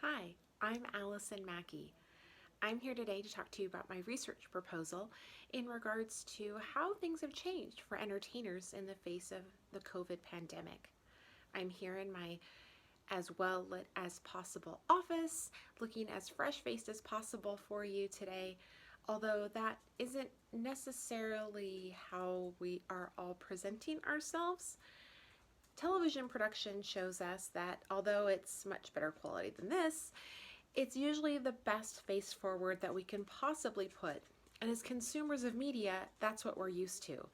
Hi, I'm Allison Mackey. I'm here today to talk to you about my research proposal in regards to how things have changed for entertainers in the face of the COVID pandemic. I'm here in my as well lit as possible office, looking as fresh faced as possible for you today, although that isn't necessarily how we are all presenting ourselves. Television production shows us that although it's much better quality than this, it's usually the best face forward that we can possibly put. And as consumers of media, that's what we're used to.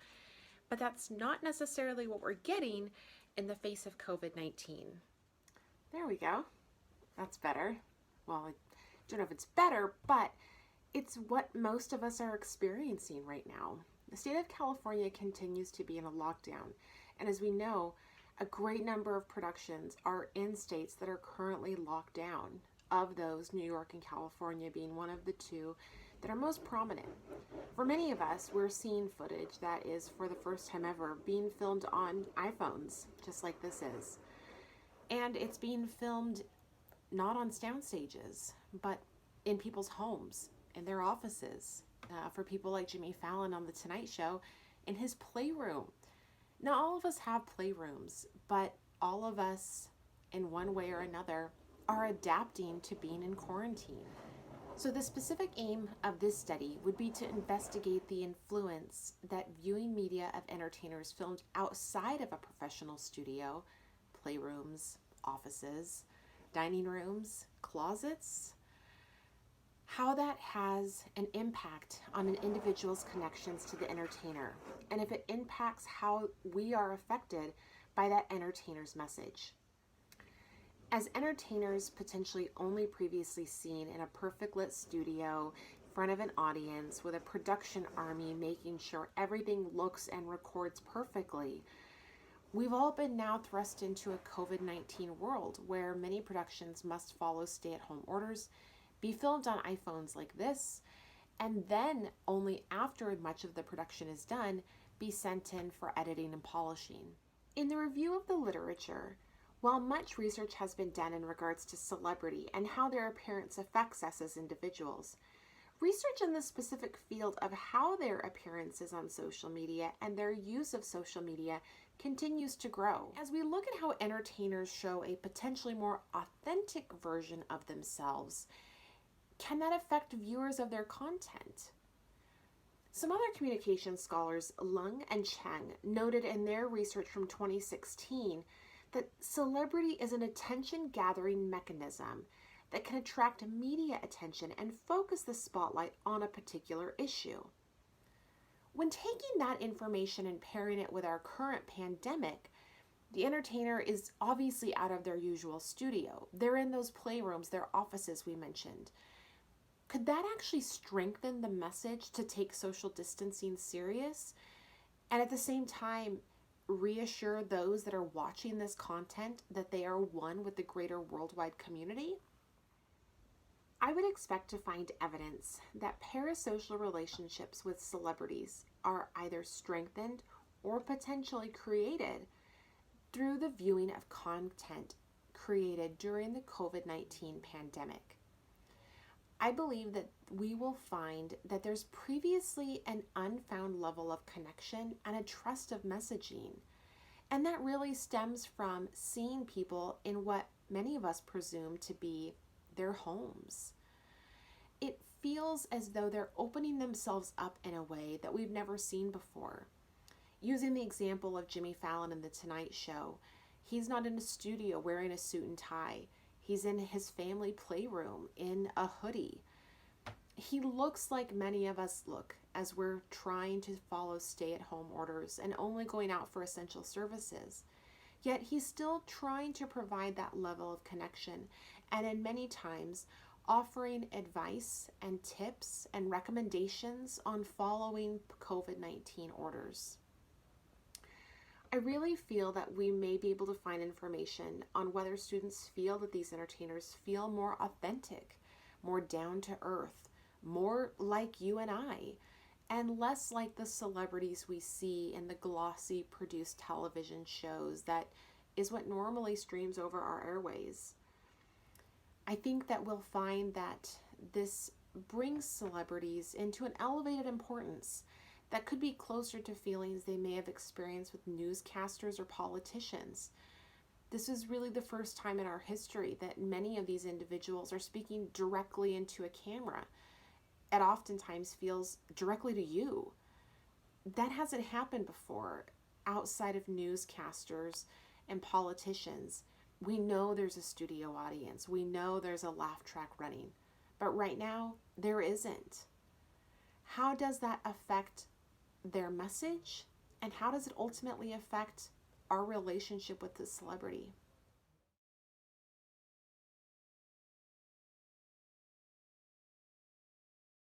But that's not necessarily what we're getting in the face of COVID-19. There we go. That's better. Well, I don't know if it's better, but it's what most of us are experiencing right now. The state of California continues to be in a lockdown. And as we know, a great number of productions are in states that are currently locked down. Of those, New York and California being one of the two that are most prominent. For many of us, we're seeing footage that is, for the first time ever, being filmed on iPhones, just like this is. And it's being filmed not on sound stages, but in people's homes, in their offices. For people like Jimmy Fallon on The Tonight Show, in his playroom. Now, all of us have playrooms, but all of us, in one way or another, are adapting to being in quarantine. So the specific aim of this study would be to investigate the influence that viewing media of entertainers filmed outside of a professional studio, playrooms, offices, dining rooms, closets, how that has an impact on an individual's connections to the entertainer, and if it impacts how we are affected by that entertainer's message. As entertainers potentially only previously seen in a perfect lit studio in front of an audience with a production army making sure everything looks and records perfectly, we've all been now thrust into a COVID-19 world where many productions must follow stay-at-home orders, be filmed on iPhones like this, and then only after much of the production is done, be sent in for editing and polishing. In the review of the literature, while much research has been done in regards to celebrity and how their appearance affects us as individuals, research in the specific field of how their appearance is on social media and their use of social media continues to grow. As we look at how entertainers show a potentially more authentic version of themselves, can that affect viewers of their content? Some other communication scholars, Lung and Cheng, noted in their research from 2016 that celebrity is an attention-gathering mechanism that can attract media attention and focus the spotlight on a particular issue. When taking that information and pairing it with our current pandemic, the entertainer is obviously out of their usual studio. They're in those playrooms, their offices we mentioned. Could that actually strengthen the message to take social distancing serious and at the same time reassure those that are watching this content that they are one with the greater worldwide community? I would expect to find evidence that parasocial relationships with celebrities are either strengthened or potentially created through the viewing of content created during the COVID-19 pandemic. I believe that we will find that there's previously an unfound level of connection and a trust of messaging. And that really stems from seeing people in what many of us presume to be their homes. It feels as though they're opening themselves up in a way that we've never seen before. Using the example of Jimmy Fallon in The Tonight Show, he's not in a studio wearing a suit and tie. He's in his family playroom in a hoodie. He looks like many of us look as we're trying to follow stay-at-home orders and only going out for essential services. Yet he's still trying to provide that level of connection and in many times offering advice and tips and recommendations on following COVID-19 orders. I really feel that we may be able to find information on whether students feel that these entertainers feel more authentic, more down to earth, more like you and I, and less like the celebrities we see in the glossy produced television shows that is what normally streams over our airways. I think that we'll find that this brings celebrities into an elevated importance that could be closer to feelings they may have experienced with newscasters or politicians. This is really the first time in our history that many of these individuals are speaking directly into a camera. It oftentimes feels directly to you. That hasn't happened before outside of newscasters and politicians. We know there's a studio audience. We know there's a laugh track running. But right now, there isn't. How does that affect their message? And how does it ultimately affect our relationship with the celebrity?